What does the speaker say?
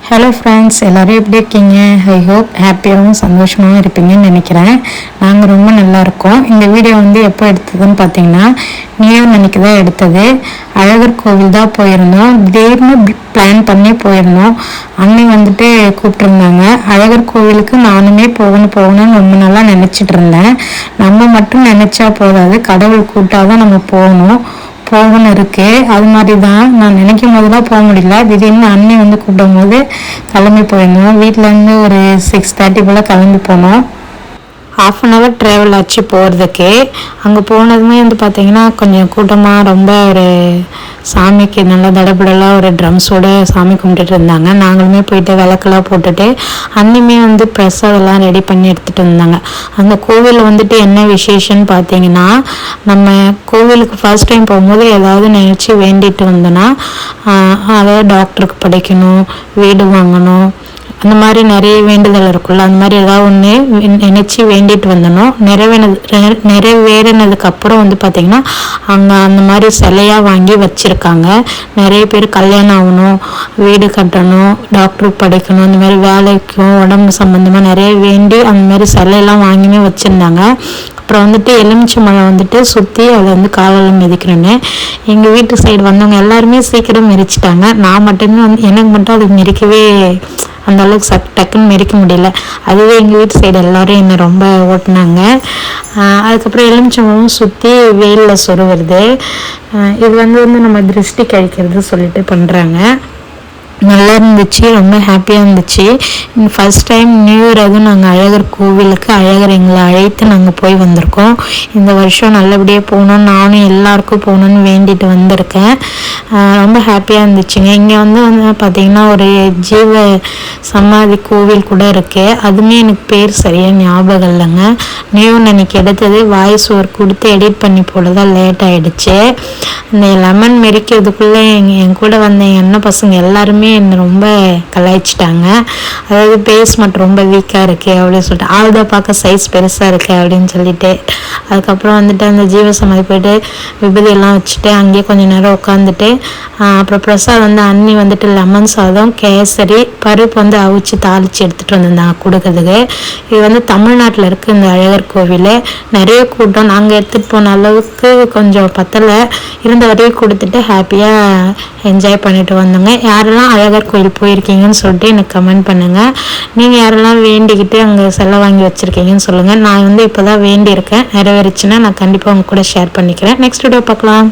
Hello friends, எல்லோரும் எப்படி இருக்கீங்க? ஐ ஹோப் ஹாப்பியாகவும் சந்தோஷமாகவும் இருப்பீங்கன்னு நினைக்கிறேன். நாங்கள் ரொம்ப நல்லா இருக்கோம். இந்த வீடியோ எப்போ எடுத்ததுன்னு பார்த்தீங்கன்னா, நியூ இயர் அன்னைக்கு தான் எடுத்தது. அழகர் கோவில் தான் போயிருந்தோம். திடீர்னு பிளான் பண்ணி போயிருந்தோம். அன்னை கூப்பிட்டுருந்தாங்க. அழகர் கோவிலுக்கு நானுமே போகணும்னு ரொம்ப நாளாக நினச்சிட்டு இருந்தேன். நம்ம மட்டும் நினச்சா போதாது, கடவுள் கூட்டாதான் நம்ம போகணும் இருக்கு. அது மாதிரி தான் நான் நினைக்கும் போதெல்லாம் போக முடியல. திடீர்னு அண்ணி கூப்பிடும் போது கிளம்பி போயிருந்தோம். வீட்டிலேருந்து ஒரு 6:30 போல் கிளம்பி போனோம். ½ ட்ராவல் ஆச்சு போகிறதுக்கு. அங்கே போனதுமே பார்த்தீங்கன்னா கொஞ்சம் கூட்டமாக ரொம்ப ஒரு சாமிக்கு நல்லா தடபடலாக ஒரு ட்ரம்ஸோடு சாமி கும்பிட்டுட்டு இருந்தாங்க. நாங்களுமே போயிட்டு விளக்கெல்லாம் போட்டுட்டு அன்னியுமே பிரசாதெல்லாம் ரெடி பண்ணி எடுத்துகிட்டு இருந்தாங்க. அந்த கோவிலில் என்ன விசேஷம்னு பார்த்தீங்கன்னா, நம்ம கோவிலுக்கு ஃபர்ஸ்ட் டைம் போகும்போது ஏதாவது நினச்சி வேண்டிட்டு வந்தோன்னா, அதாவது டாக்டருக்கு படிக்கணும், வீடு வாங்கணும், அந்த மாதிரி நிறைய வேண்டுதல் இருக்குல்ல. அந்த மாதிரி ஏதாவது ஒன்று நினச்சி வேண்டிட்டு வந்தணும். நிறைவேறினதுக்கு அப்புறம் பார்த்திங்கன்னா அங்கே அந்த மாதிரி சிலையாக வாங்கி வச்சுருக்காங்க. நிறைய பேர் கல்யாணம் ஆகணும், வீடு கட்டணும், டாக்டருக்கு படிக்கணும், அந்த மாதிரி வேலைக்கும் உடம்பு சம்மந்தமாக நிறைய வேண்டி அந்த மாதிரி சிலையெல்லாம் வாங்கியுமே வச்சுருந்தாங்க. அப்புறம் எலுமிச்சை மழை சுற்றி அதை காலையில் மிதிக்கணுன்னு எங்கள் வீட்டு சைடு வந்தவங்க எல்லாருமே சீக்கிரம் மிதிச்சிட்டாங்க. நான் மட்டுமே எனக்கு மட்டும் அது மிதிக்கவே அந்த அளவுக்கு டக்குன்னு மெரிக்க முடியல. அதுவே எங்கள் வீட்டு சைடு எல்லோரும் என்னை ரொம்ப ஓட்டினாங்க. அதுக்கப்புறம் எலுமிச்சம்பழம் சுற்றி வெயிலில் சொருவுறது. இது நம்ம திருஷ்டி கழிக்கிறது சொல்லிட்டு பண்ணுறாங்க. நல்லா இருந்துச்சு, ரொம்ப ஹாப்பியாக இருந்துச்சு. ஃபஸ்ட் டைம் நியூ இயர் அதுவும் நாங்கள் அழகர் கோவிலுக்கு அழகர் எங்களை அழைத்து நாங்கள் போய் வந்திருக்கோம். இந்த வருஷம் நல்லபடியாக போகணுன்னு நானும் எல்லாருக்கும் போகணுன்னு வேண்டிட்டு வந்திருக்கேன். ரொம்ப ஹாப்பியாக இருந்துச்சுங்க. இங்கே பார்த்திங்கன்னா ஒரு ஜீவ சமாதி கோவில் கூட இருக்குது. அதுவுமே எனக்கு பேர் சரியாக ஞாபகம் இல்லைங்க. நியூ அன்னைக்கு எடுத்தது வாய்ஸ் ஓவர் கொடுத்து எடிட் பண்ணி போடதான் லேட் ஆகிடுச்சு. இந்த லெமன் மெரிக்கிறதுக்குள்ளே என் கூட வந்த என் அண்ணன் பசங்க எல்லாருமே என்னை ரொம்ப கலாய்ச்சிட்டாங்க. அதாவது பேஸ்மெண்ட் ரொம்ப வீக்காக இருக்குது அப்படின்னு சொல்லிட்டு, ஆளுதை பார்க்க சைஸ் பெருசாக இருக்குது அப்படின்னு சொல்லிட்டு. அதுக்கப்புறம் அந்த ஜீவசமாதி போயிட்டு விபதியெல்லாம் வச்சுட்டு அங்கேயே கொஞ்சம் நேரம் உட்காந்துட்டு அப்புறம் பிரசாத் அண்ணி லெமன் சாதம், கேசரி, பருப்பு அவிச்சு தாளித்து எடுத்துகிட்டு வந்திருந்தாங்க கொடுக்கறதுக்கு. இது தமிழ்நாட்டில் இருக்குது இந்த அழகர் கோவில். நிறைய கூட்டம். நாங்கள் எடுத்துகிட்டு போன அளவுக்கு கொஞ்சம் பத்தலை, இருந்த வரையும் கொடுத்துட்டு ஹாப்பியாக என்ஜாய் பண்ணிட்டு வந்தோங்க. யாரெல்லாம் அழகர் கோயில் போயிருக்கீங்கன்னு சொல்லிட்டு எனக்கு கமெண்ட் பண்ணுங்கள். நீங்கள் யாரெல்லாம் வேண்டிக்கிட்டு அங்கே செல்ல வாங்கி வச்சுருக்கீங்கன்னு சொல்லுங்கள். நான் இப்போ தான் வேண்டியிருக்கேன். நிறைவேறிச்சுன்னா நான் கண்டிப்பாக உங்க கூட ஷேர் பண்ணிக்கிறேன். நெக்ஸ்ட் வீடியோ பார்க்கலாம்.